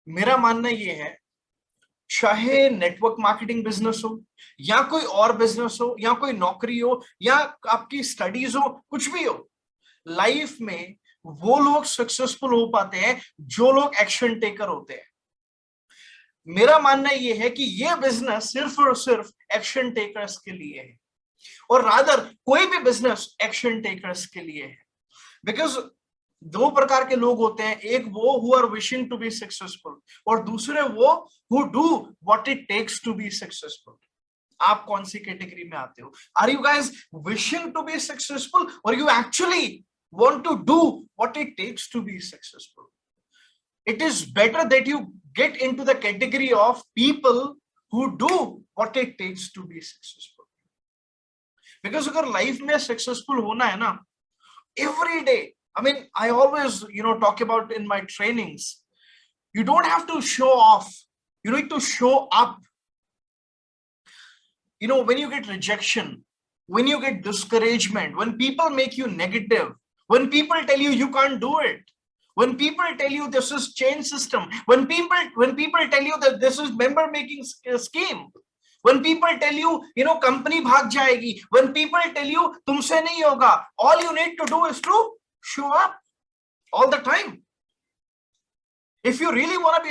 मेरा मानना ये है, चाहे नेटवर्क मार्केटिंग बिजनेस हो या कोई और बिजनेस हो या कोई नौकरी हो या आपकी स्टडीज हो, कुछ भी हो, लाइफ में वो लोग सक्सेसफुल हो पाते हैं जो लोग एक्शन टेकर होते हैं। मेरा मानना यह है कि ये बिजनेस सिर्फ और सिर्फ एक्शन टेकर्स के लिए है, और रादर कोई भी बिजनेस एक्शन टेकर्स के लिए है। बिकॉज दो प्रकार के लोग होते हैं, एक वो who are wishing to be successful और दूसरे वो who do what it takes to be successful. आप कौन सी कैटेगरी में आते हो? Are you guys wishing to be successful और you actually want to do what it takes to be successful? It is better that you get into the category of people who do what it takes to be successful. Because अगर life में successful होना है ना, every day, I mean, I always talk about in my trainings, you don't have to show off, you need to show up. When you get rejection, when you get discouragement, when people make you negative, when people tell you you can't do it, when people tell you this is change system, when people tell you that this is member making scheme, when people tell you company bhag jayegi, when people tell you tumse nahi hoga, all you need to do is to show up all the time. If you really want to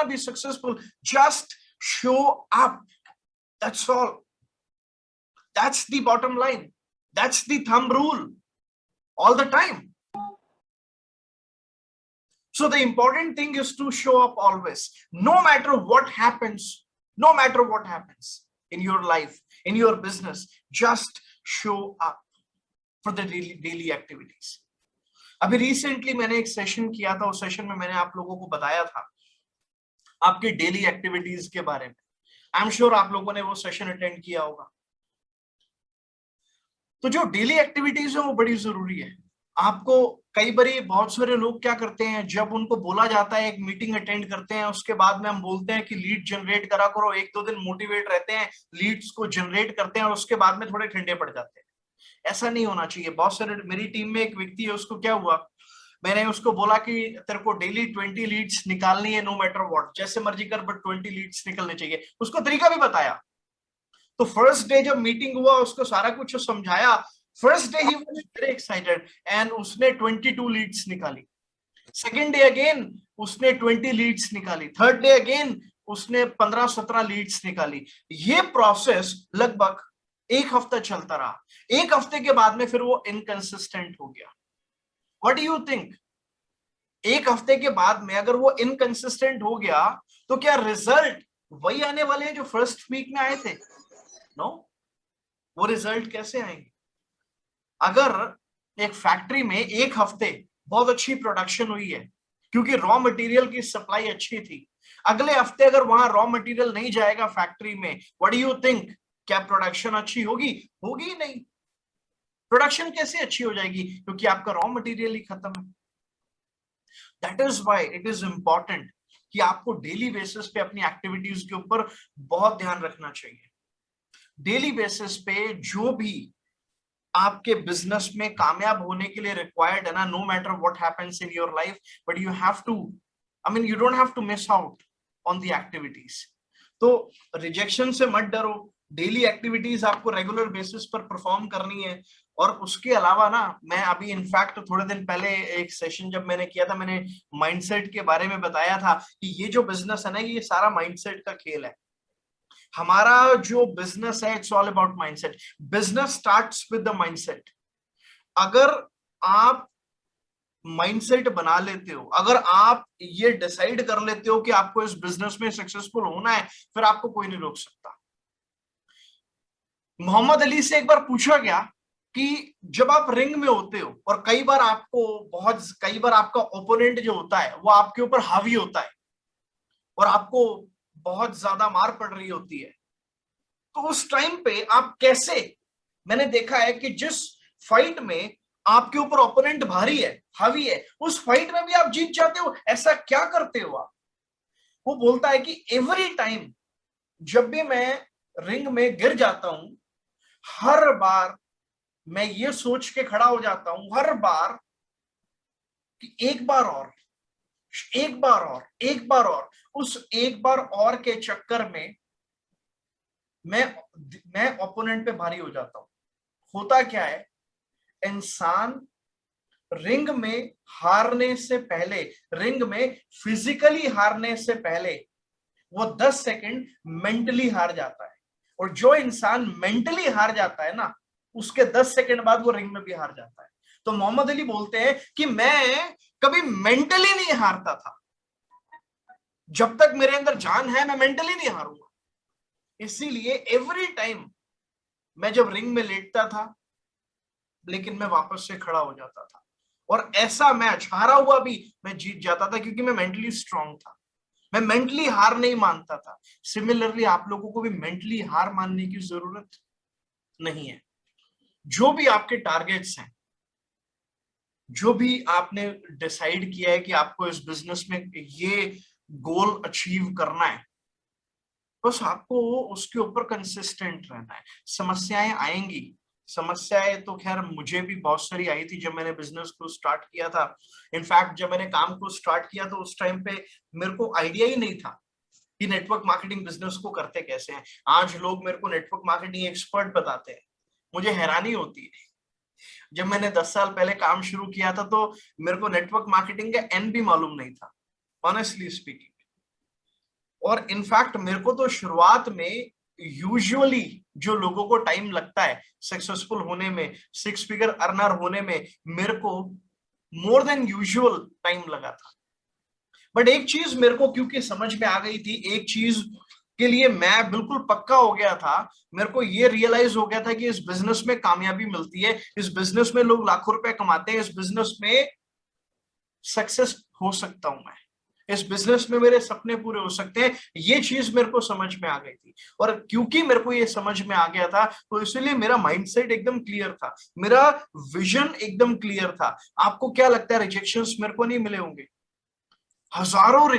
be successful, just show up. That's all. That's the bottom line. That's the thumb rule all the time. So the important thing is to show up always, no matter what happens in your life, in your business. Just show up for the daily activities. अभी recently मैंने एक session किया था, उस session में मैंने आप लोगों को बताया था आपके डेली एक्टिविटीज के बारे में। आई एम श्योर आप लोगों ने वो सेशन अटेंड किया होगा। तो जो डेली एक्टिविटीज है वो बड़ी जरूरी है। आपको कई बार बहुत सारे लोग क्या करते हैं, जब उनको बोला जाता है एक मीटिंग अटेंड करते हैं, उसके बाद में हम बोलते हैं कि लीड जनरेट करा करो, एक दो दिन मोटिवेट रहते हैं, लीड्स को जनरेट करते हैं और उसके बाद में थोड़े ठंडे पड़ जाते हैं। ऐसा नहीं होना चाहिए। बहुत सारे, मेरी टीम में एक व्यक्ति है, उसको क्या हुआ, मैंने उसको बोला कि तेरे को डेली 20 लीड्स निकालनी है, नो मैटर व्हाट, जैसे मर्जी कर, बट 20 लीड्स निकलने चाहिए। उसको तरीका भी बताया। तो फर्स्ट डे जब मीटिंग हुआ, उसको सारा कुछ समझाया। First day he was very excited and उसने 22 लीड्स निकाली। सेकंड डे अगेन उसने 20 लीड्स निकाली। थर्ड डे अगेन उसने 15-17 लीड्स निकाली। ये प्रोसेस लगभग एक हफ्ता चलता रहा। एक हफ्ते के बाद में फिर वो इनकंसिस्टेंट हो गया। What do you think? एक हफ्ते के बाद में अगर वो इनकंसिस्टेंट हो गया तो क्या रिजल्ट वही आने वाले हैं जो फर्स्ट वीक में आए थे? नो। वो रिजल्ट कैसे आएंगे? अगर एक फैक्ट्री में एक हफ्ते बहुत अच्छी प्रोडक्शन हुई है क्योंकि रॉ मटेरियल की सप्लाई अच्छी थी, अगले हफ्ते अगर वहां रॉ मटेरियल नहीं जाएगा फैक्ट्री में, व्हाट डू यू थिंक? क्या प्रोडक्शन अच्छी होगी? होगी नहीं। प्रोडक्शन कैसे अच्छी हो जाएगी? क्योंकि आपका रॉ मटेरियल ही खत्म है। That is why it is important कि आपको डेली बेसिस पे अपनी एक्टिविटीज के ऊपर बहुत ध्यान रखना चाहिए। डेली बेसिस पे जो भी आपके बिजनेस में कामयाब होने के लिए रिक्वायर्ड है ना, no matter what happens in your life, but you have to, you don't have to miss out on the activities. तो रिजेक्शन से मत डरो। डेली एक्टिविटीज आपको रेगुलर बेसिस पर परफॉर्म करनी है। और उसके अलावा ना, मैं अभी इनफैक्ट थोड़े दिन पहले एक सेशन जब मैंने किया था, मैंने माइंडसेट के बारे में बताया था कि ये जो बिजनेस है ना, ये सारा माइंडसेट का खेल है। हमारा जो बिजनेस है, it's all about mindset. Business starts with the mindset. अगर आप माइंडसेट बना लेते हो, अगर आप ये डिसाइड कर लेते हो कि आपको इस बिजनेस में सक्सेसफुल होना है, फिर आपको कोई नहीं रोक सकता। मोहम्मद अली से एक बार पूछा गया कि जब आप रिंग में होते हो और कई बार आपका ओपोनेंट जो होता है वो आपके ऊपर हावी होता है और आपको बहुत ज्यादा मार पड़ रही होती है, तो उस टाइम पे आप कैसे, मैंने देखा है कि जिस फाइट में आपके ऊपर ओपोनेंट भारी है, हावी है, उस फाइट में भी आप जीत जाते हो। ऐसा क्या करते हो आप? वो बोलता है कि एवरी टाइम जब भी मैं रिंग में गिर जाता हूं, हर बार मैं ये सोच के खड़ा हो जाता हूं, हर बार कि एक बार और, एक बार और, एक बार और, उस एक बार और के चक्कर में मैं ओपोनेंट पे भारी हो जाता हूं। होता क्या है, इंसान रिंग में हारने से पहले, रिंग में फिजिकली हारने से पहले वो 10 सेकंड मेंटली हार जाता है। और जो इंसान मेंटली हार जाता है ना, उसके 10 सेकंड बाद वो रिंग में भी हार जाता है। तो मोहम्मद अली बोलते हैं कि मैं कभी मेंटली नहीं हारता था, जब तक मेरे अंदर जान है मैं मेंटली नहीं हारूंगा। इसीलिए एवरी टाइम मैं जब रिंग में लेटता था, लेकिन मैं वापस से खड़ा हो जाता था, और ऐसा मैच हारा हुआ भी मैं जीत जाता था, क्योंकि मैं मेंटली स्ट्रांग था, मैं मेंटली हार नहीं मानता था। सिमिलरली आप लोगों को भी मेंटली हार मानने की जरूरत नहीं है। जो भी आपके टारगेट्स हैं, जो भी आपने डिसाइड किया है कि आपको इस बिजनेस में ये गोल अचीव करना है, बस आपको उसके ऊपर कंसिस्टेंट रहना है। समस्याएं आएंगी, समस्याएं तो खैर मुझे भी बहुत सारी आई थी जब मैंने बिजनेस को स्टार्ट किया था। इनफैक्ट जब मैंने काम को स्टार्ट किया तो उस टाइम पे मेरे को आइडिया ही नहीं था कि नेटवर्क मार्केटिंग बिजनेस को करते कैसे हैं। आज लोग मेरे को नेटवर्क मार्केटिंग एक्सपर्ट बताते हैं, मुझे हैरानी होती है। जब मैंने 10 साल पहले काम शुरू किया था तो मेरे को नेटवर्क मार्केटिंग का एन भी मालूम नहीं था, ऑनेस्टली स्पीकिंग। और इनफैक्ट मेरे को तो शुरुआत में यूजुअली जो लोगों को टाइम लगता है सक्सेसफुल होने में, 6 फिगर अर्नर होने में, मेरे को मोर देन यूजुअल टाइम लगा था। बट एक चीज मेरे को क्योंकि समझ में आ गई थी, एक चीज के लिए मैं बिल्कुल पक्का हो गया था, मेरे को ये रियलाइज हो गया था कि इस बिजनेस में कामयाबी मिलती है, इस बिजनेस में लोग लाखों रुपए कमाते हैं, इस बिजनेस में सक्सेस हो सकता हूं मैं, इस बिजनेस में मेरे सपने पूरे हो सकते हैं। ये चीज मेरे को समझ में आ गई थी, और क्योंकि मेरे को ये समझ में आ गया था तो इसलिए मेरा माइंडसेट एकदम क्लियर था, मेरा विजन एकदम क्लियर था। आपको क्या लगता है रिजेक्शंस मेरे को नहीं मिले होंगे? हजारों